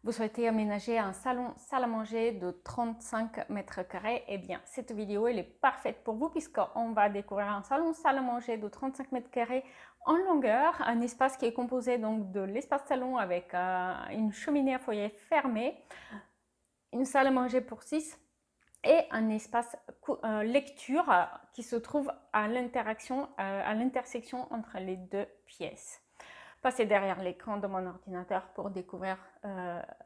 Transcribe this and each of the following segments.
Vous souhaitez aménager un salon salle à manger de 35 mètres carrés? Eh bien, cette vidéo elle est parfaite pour vous puisqu'on va découvrir un salon salle à manger de 35 mètres carrés en longueur, un espace qui est composé donc de l'espace salon avec une cheminée à foyer fermée, une salle à manger pour 6 et un espace lecture qui se trouve à l'intersection entre les deux pièces. Passez derrière l'écran de mon ordinateur pour découvrir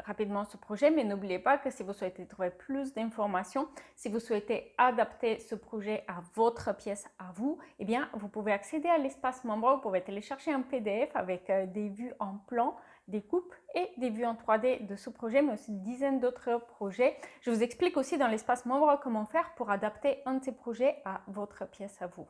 rapidement ce projet, mais n'oubliez pas que si vous souhaitez trouver plus d'informations, si vous souhaitez adapter ce projet à votre pièce à vous, eh bien, vous pouvez accéder à l'espace membre, vous pouvez télécharger un PDF avec des vues en plan, des coupes et des vues en 3D de ce projet, mais aussi une dizaine d'autres projets. Je vous explique aussi dans l'espace membre comment faire pour adapter un de ces projets à votre pièce à vous.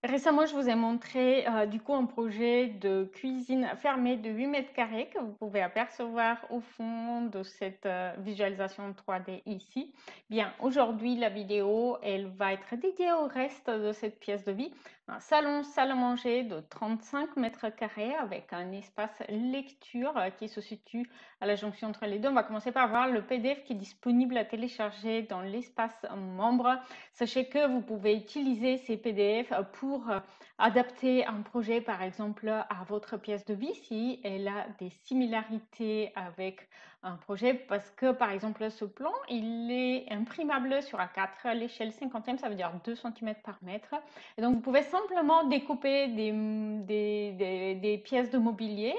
Récemment, je vous ai montré du coup un projet de cuisine fermée de 8 mètres carrés que vous pouvez apercevoir au fond de cette visualisation 3D ici. Bien, aujourd'hui, la vidéo, elle va être dédiée au reste de cette pièce de vie. Un salon, salle à manger de 35 mètres carrés avec un espace lecture qui se situe à la jonction entre les deux. On va commencer par voir le PDF qui est disponible à télécharger dans l'espace membre. Sachez que vous pouvez utiliser ces PDF pour adapter un projet, par exemple, à votre pièce de vie si elle a des similarités avec un projet, parce que, par exemple, ce plan, il est imprimable sur A4 à l'échelle 50e, ça veut dire 2 cm par mètre. Et donc, vous pouvez simplement découper des pièces de mobilier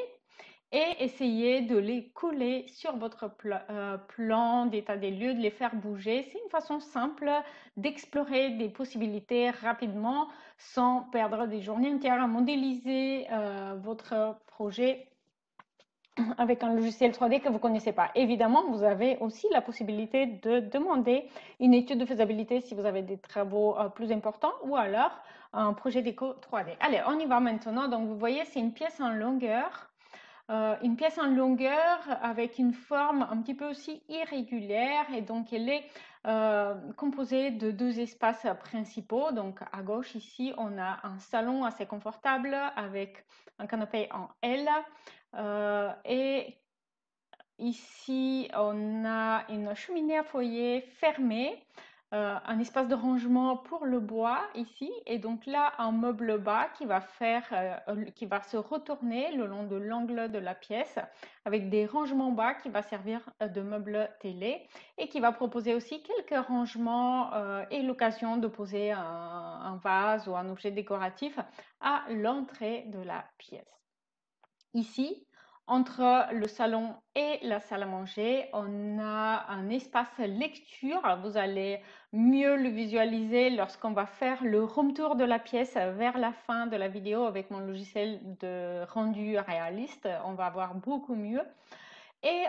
et essayer de les coller sur votre plan d'état des lieux, de les faire bouger. C'est une façon simple d'explorer des possibilités rapidement sans perdre des journées entières à modéliser votre projet avec un logiciel 3D que vous ne connaissez pas. Évidemment, vous avez aussi la possibilité de demander une étude de faisabilité si vous avez des travaux plus importants ou alors un projet déco 3D. Allez, on y va maintenant. Donc, vous voyez, c'est une pièce en longueur. Une pièce en longueur avec une forme un petit peu aussi irrégulière et donc elle est composée de deux espaces principaux. Donc à gauche ici on a un salon assez confortable avec un canapé en L et ici on a une cheminée à foyer fermée, un espace de rangement pour le bois ici et donc là un meuble bas qui va qui va se retourner le long de l'angle de la pièce avec des rangements bas qui va servir de meuble télé et qui va proposer aussi quelques rangements et l'occasion de poser un vase ou un objet décoratif à l'entrée de la pièce. Ici, entre le salon et la salle à manger, on a un espace lecture. Vous allez mieux le visualiser lorsqu'on va faire le room tour de la pièce vers la fin de la vidéo avec mon logiciel de rendu réaliste. On va voir beaucoup mieux. Et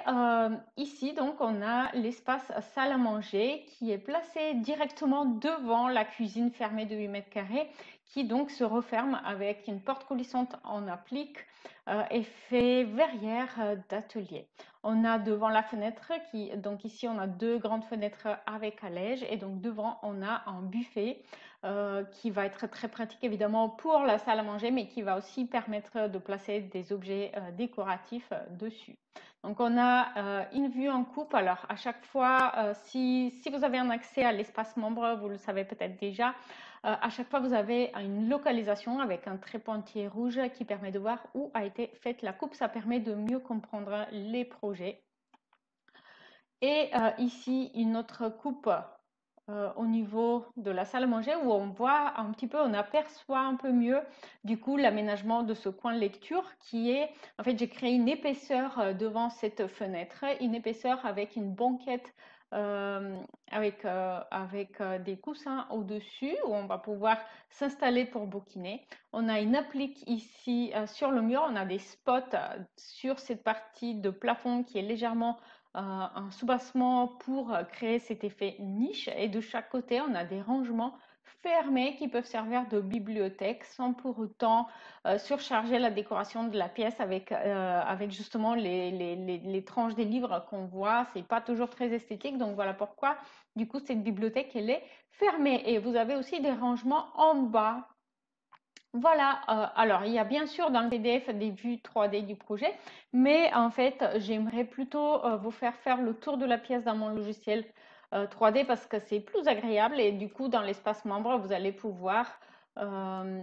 ici, donc, on a l'espace salle à manger qui est placé directement devant la cuisine fermée de 8 mètres carrés qui donc se referme avec une porte coulissante en applique effet verrière d'atelier. On a devant la fenêtre, donc ici on a deux grandes fenêtres avec allège et donc devant on a un buffet qui va être très pratique évidemment pour la salle à manger mais qui va aussi permettre de placer des objets décoratifs dessus. Donc on a une vue en coupe. Alors à chaque fois, si vous avez un accès à l'espace membre, vous le savez peut-être déjà, à chaque fois vous avez une localisation avec un trait pointillé rouge qui permet de voir où a été faite la coupe. Ça permet de mieux comprendre les projets. Et ici une autre coupe au niveau de la salle à manger où on voit un petit peu, on aperçoit un peu mieux du coup l'aménagement de ce coin lecture qui est, en fait j'ai créé une épaisseur devant cette fenêtre, une épaisseur avec une banquette avec des coussins au-dessus où on va pouvoir s'installer pour bouquiner. On a une applique ici sur le mur, on a des spots sur cette partie de plafond qui est légèrement un soubassement pour créer cet effet niche et de chaque côté on a des rangements fermés qui peuvent servir de bibliothèque sans pour autant surcharger la décoration de la pièce avec justement les tranches des livres qu'on voit. C'est pas toujours très esthétique, donc voilà pourquoi du coup cette bibliothèque elle est fermée. Et vous avez aussi des rangements en bas Voilà, alors il y a bien sûr dans le PDF des vues 3D du projet, mais en fait, j'aimerais plutôt vous faire le tour de la pièce dans mon logiciel 3D parce que c'est plus agréable et du coup, dans l'espace membre, vous allez pouvoir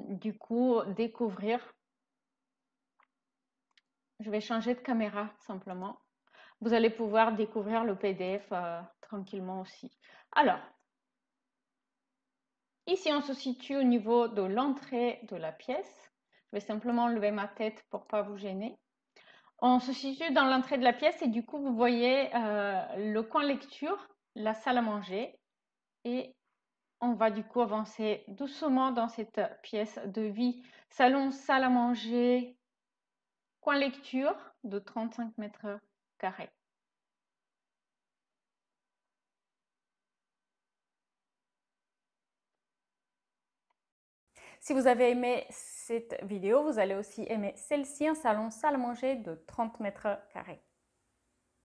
du coup découvrir. Je vais changer de caméra simplement. Vous allez pouvoir découvrir le PDF tranquillement aussi. Alors, ici, on se situe au niveau de l'entrée de la pièce. Je vais simplement enlever ma tête pour ne pas vous gêner. On se situe dans l'entrée de la pièce et du coup, vous voyez le coin lecture, la salle à manger. Et on va du coup avancer doucement dans cette pièce de vie. Salon, salle à manger, coin lecture de 35 mètres carrés. Si vous avez aimé cette vidéo, vous allez aussi aimer celle-ci, un salon salle à manger de 30 mètres carrés.